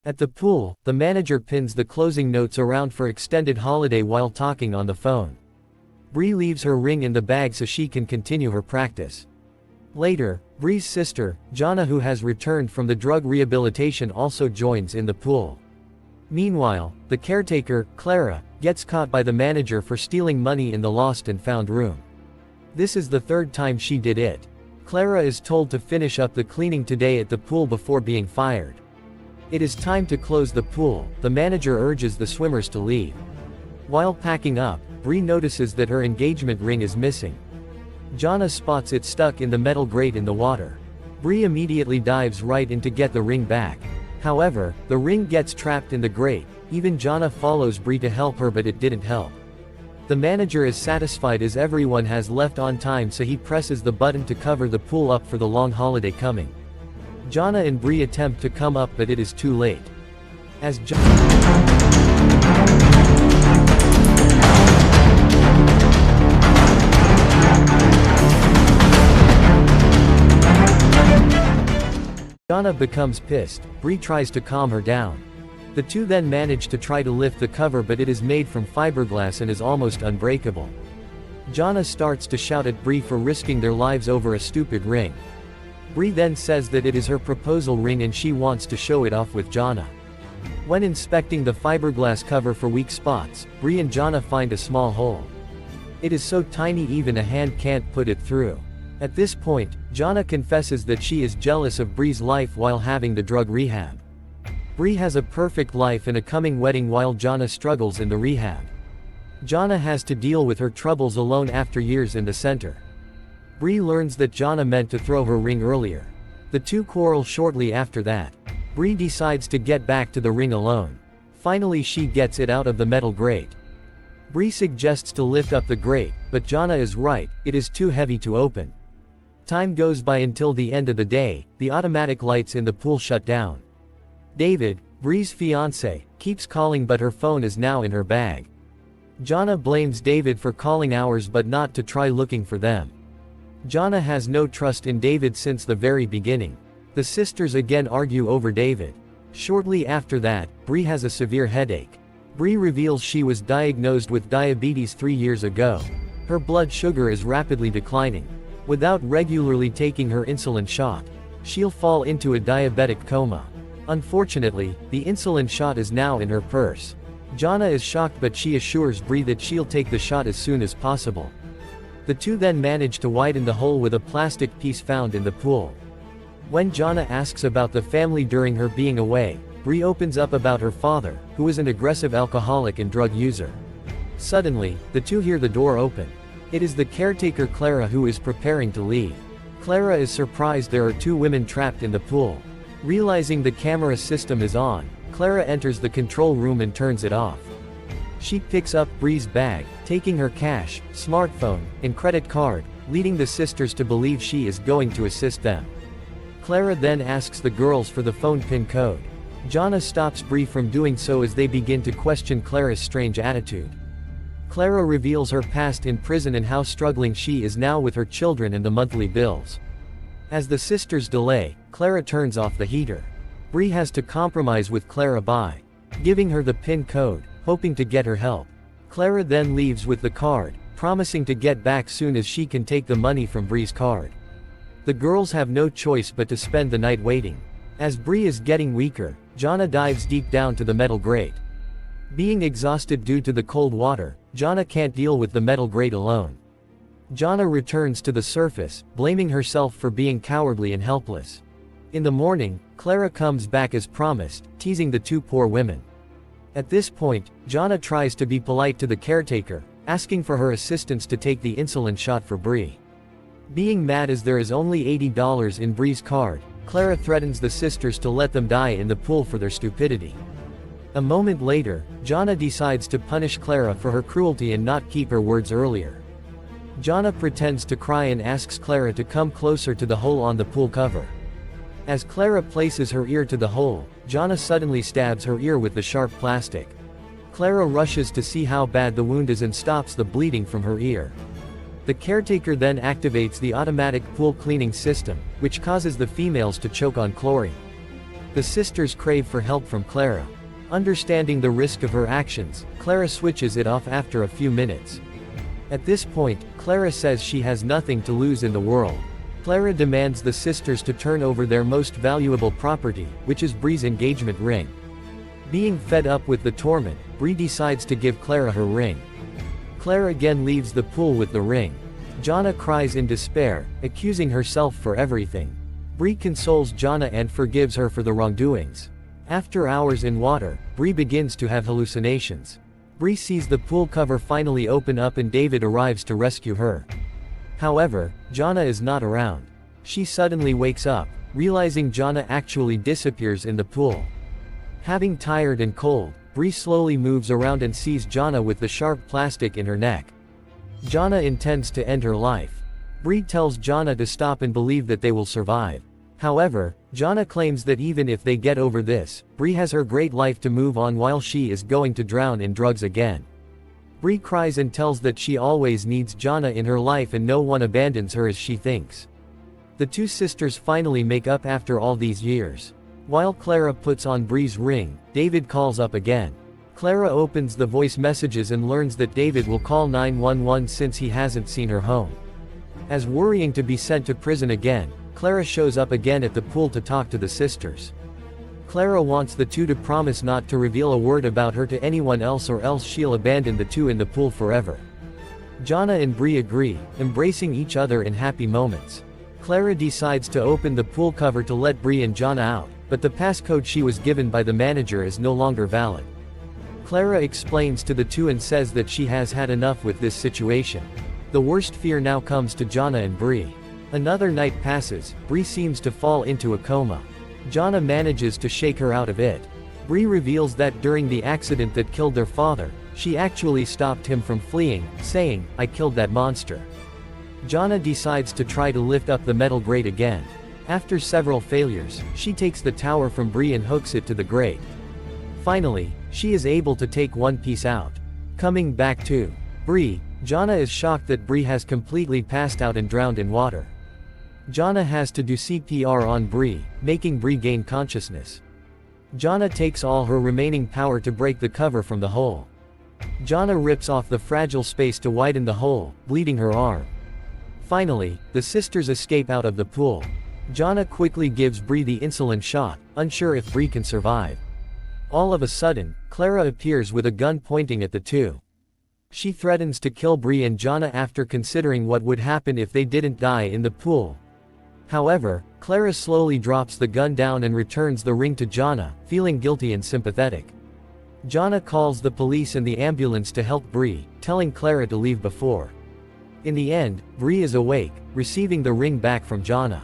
At the pool, the manager pins the closing notes around for extended holiday while talking on the phone. Bree leaves her ring in the bag so she can continue her practice. Later, Bree's sister, Jana, who has returned from the drug rehabilitation, also joins in the pool. Meanwhile, the caretaker, Clara, gets caught by the manager for stealing money in the lost and found room. This is the third time she did it. Clara is told to finish up the cleaning today at the pool before being fired. It is time to close the pool. The manager urges the swimmers to leave. While packing up, Bree notices that her engagement ring is missing. Jana spots it stuck in the metal grate in the water. Bree immediately dives right in to get the ring back. However, the ring gets trapped in the grate. Even Jana follows Bree to help her, but it didn't help. The manager is satisfied as everyone has left on time, so he presses the button to cover the pool up for the long holiday coming. Jana and Bree attempt to come up, but it is too late. As Jana becomes pissed, Bree tries to calm her down. The two then manage to try to lift the cover, but it is made from fiberglass and is almost unbreakable. Jana starts to shout at Bree for risking their lives over a stupid ring. Bree then says that it is her proposal ring and she wants to show it off with Jana. When inspecting the fiberglass cover for weak spots, Bree and Jana find a small hole. It is so tiny even a hand can't put it through. At this point, Jana confesses that she is jealous of Bree's life while having the drug rehab. Bree has a perfect life and a coming wedding while Jana struggles in the rehab. Jana has to deal with her troubles alone after years in the center. Bree learns that Jana meant to throw her ring earlier. The two quarrel shortly after that. Bree decides to get back to the ring alone. Finally she gets it out of the metal grate. Bree suggests to lift up the grate, but Jana is right, it is too heavy to open. Time goes by until the end of the day. The automatic lights in the pool shut down. David, Bree's fiancé, keeps calling, but her phone is now in her bag. Jana blames David for calling hours but not to try looking for them. Jana has no trust in David since the very beginning. The sisters again argue over David. Shortly after that, Bree has a severe headache. Bree reveals she was diagnosed with diabetes 3 years ago. Her blood sugar is rapidly declining. Without regularly taking her insulin shot, she'll fall into a diabetic coma. Unfortunately, the insulin shot is now in her purse. Jana is shocked, but she assures Bree that she'll take the shot as soon as possible. The two then manage to widen the hole with a plastic piece found in the pool. When Jana asks about the family during her being away, Bree opens up about her father, who is an aggressive alcoholic and drug user. Suddenly, the two hear the door open. It is the caretaker Clara who is preparing to leave. Clara is surprised there are two women trapped in the pool. Realizing the camera system is on, Clara enters the control room and turns it off. She picks up Bree's bag, taking her cash, smartphone, and credit card, leading the sisters to believe she is going to assist them. Clara then asks the girls for the phone PIN code. Jana stops Bree from doing so as they begin to question Clara's strange attitude. Clara reveals her past in prison and how struggling she is now with her children and the monthly bills. As the sisters delay, Clara turns off the heater. Bree has to compromise with Clara by giving her the PIN code, hoping to get her help. Clara then leaves with the card, promising to get back soon as she can take the money from Bree's card. The girls have no choice but to spend the night waiting. As Bree is getting weaker, Jana dives deep down to the metal grate. Being exhausted due to the cold water, Jana can't deal with the metal grate alone. Jana returns to the surface, blaming herself for being cowardly and helpless. In the morning, Clara comes back as promised, teasing the two poor women. At this point, Jana tries to be polite to the caretaker, asking for her assistance to take the insulin shot for Bree. Being mad as there is only $80 in Bree's card, Clara threatens the sisters to let them die in the pool for their stupidity. A moment later, Jana decides to punish Clara for her cruelty and not keep her words earlier. Jana pretends to cry and asks Clara to come closer to the hole on the pool cover. As Clara places her ear to the hole, Jana suddenly stabs her ear with the sharp plastic. Clara rushes to see how bad the wound is and stops the bleeding from her ear. The caretaker then activates the automatic pool cleaning system, which causes the females to choke on chlorine. The sisters crave for help from Clara. Understanding the risk of her actions, Clara switches it off after a few minutes. At this point, Clara says she has nothing to lose in the world. Clara demands the sisters to turn over their most valuable property, which is Bree's engagement ring. Being fed up with the torment, Bree decides to give Clara her ring. Clara again leaves the pool with the ring. Jana cries in despair, accusing herself for everything. Bree consoles Jana and forgives her for the wrongdoings. After hours in water, Bree begins to have hallucinations. Bree sees the pool cover finally open up and David arrives to rescue her. However, Jana is not around. She suddenly wakes up, realizing Jana actually disappears in the pool. Having tired and cold, Bree slowly moves around and sees Jana with the sharp plastic in her neck. Jana intends to end her life. Bree tells Jana to stop and believe that they will survive. However, Jana claims that even if they get over this, Bree has her great life to move on while she is going to drown in drugs again. Bree cries and tells that she always needs Jana in her life and no one abandons her as she thinks. The two sisters finally make up after all these years. While Clara puts on Bree's ring, David calls up again. Clara opens the voice messages and learns that David will call 911 since he hasn't seen her home. As worrying to be sent to prison again, Clara shows up again at the pool to talk to the sisters. Clara wants the two to promise not to reveal a word about her to anyone else or else she'll abandon the two in the pool forever. Jana and Bree agree, embracing each other in happy moments. Clara decides to open the pool cover to let Bree and Jana out, but the passcode she was given by the manager is no longer valid. Clara explains to the two and says that she has had enough with this situation. The worst fear now comes to Jana and Bree. Another night passes, Bree seems to fall into a coma. Jana manages to shake her out of it. Bree reveals that during the accident that killed their father, she actually stopped him from fleeing, saying, "I killed that monster." Jana decides to try to lift up the metal grate again. After several failures, she takes the tower from Bree and hooks it to the grate. Finally, she is able to take one piece out. Coming back to Bree, Jana is shocked that Bree has completely passed out and drowned in water. Jana has to do CPR on Bree, making Bree gain consciousness. Jana takes all her remaining power to break the cover from the hole. Jana rips off the fragile space to widen the hole, bleeding her arm. Finally, the sisters escape out of the pool. Jana quickly gives Bree the insulin shot, unsure if Bree can survive. All of a sudden, Clara appears with a gun pointing at the two. She threatens to kill Bree and Jana after considering what would happen if they didn't die in the pool. However, Clara slowly drops the gun down and returns the ring to Jana, feeling guilty and sympathetic. Jana calls the police and the ambulance to help Bree, telling Clara to leave before. In the end, Bree is awake, receiving the ring back from Jana.